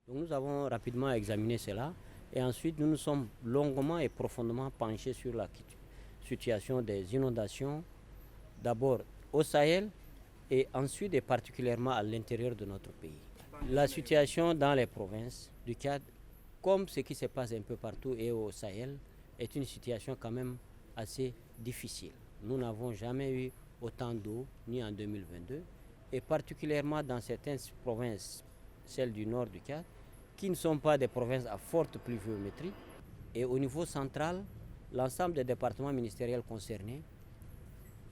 Donc nous avons rapidement examiné cela et ensuite nous nous sommes longuement et profondément penchés sur la situation des inondations, d'abord au Sahel et ensuite et particulièrement à l'intérieur de notre pays. La situation dans les provinces du Tchad, comme ce qui se passe un peu partout et au Sahel, est une situation quand même assez difficile. Nous n'avons jamais eu autant d'eau, ni en 2022, et particulièrement dans certaines provinces, celles du nord du Tchad, qui ne sont pas des provinces à forte pluviométrie. Et au niveau central, l'ensemble des départements ministériels concernés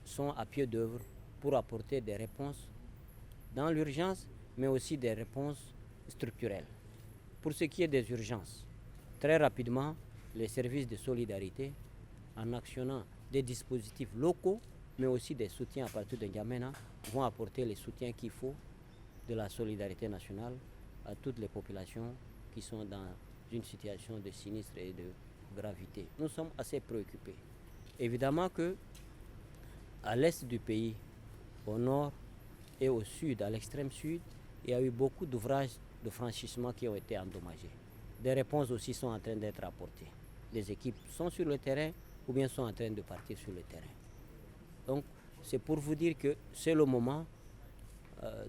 sont à pied d'œuvre pour apporter des réponses dans l'urgence, mais aussi des réponses structurelles. Pour ce qui est des urgences, très rapidement, les services de solidarité, en actionnant des dispositifs locaux, mais aussi des soutiens à partir de N'Djamena, vont apporter les soutiens qu'il faut de la solidarité nationale à toutes les populations qui sont dans une situation de sinistre et de gravité. Nous sommes assez préoccupés. Évidemment que à l'est du pays, au nord et au sud, à l'extrême sud, il y a eu beaucoup d'ouvrages de franchissement qui ont été endommagés. Des réponses aussi sont en train d'être apportées. Les équipes sont sur le terrain ou bien sont en train de partir sur le terrain. Donc c'est pour vous dire que c'est le moment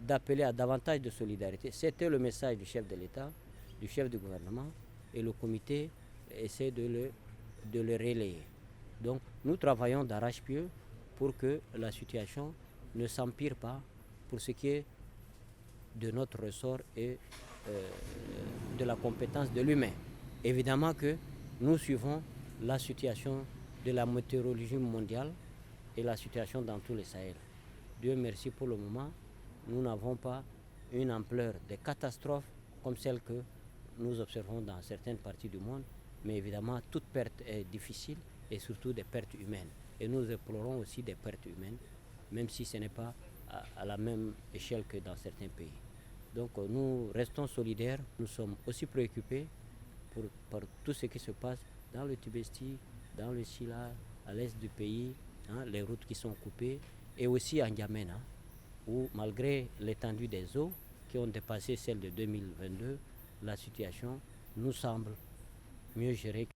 d'appeler à davantage de solidarité. C'était le message du chef de l'État, du chef du gouvernement, et le comité essaie de le relayer. Donc nous travaillons d'arrache-pied pour que la situation ne s'empire pas pour ce qui est de notre ressort et de la compétence de l'humain. Évidemment que nous suivons la situation de la météorologie mondiale et la situation dans tous les Sahel. Dieu merci, pour le moment, nous n'avons pas une ampleur de catastrophe comme celle que nous observons dans certaines parties du monde, mais évidemment toute perte est difficile et surtout des pertes humaines. Et nous déplorons aussi des pertes humaines, même si ce n'est pas à la même échelle que dans certains pays. Donc nous restons solidaires, nous sommes aussi préoccupés par tout ce qui se passe dans le Tibesti, dans le Sila, à l'est du pays, les routes qui sont coupées, et aussi à N'Djamena, où malgré l'étendue des eaux qui ont dépassé celle de 2022, la situation nous semble mieux gérée.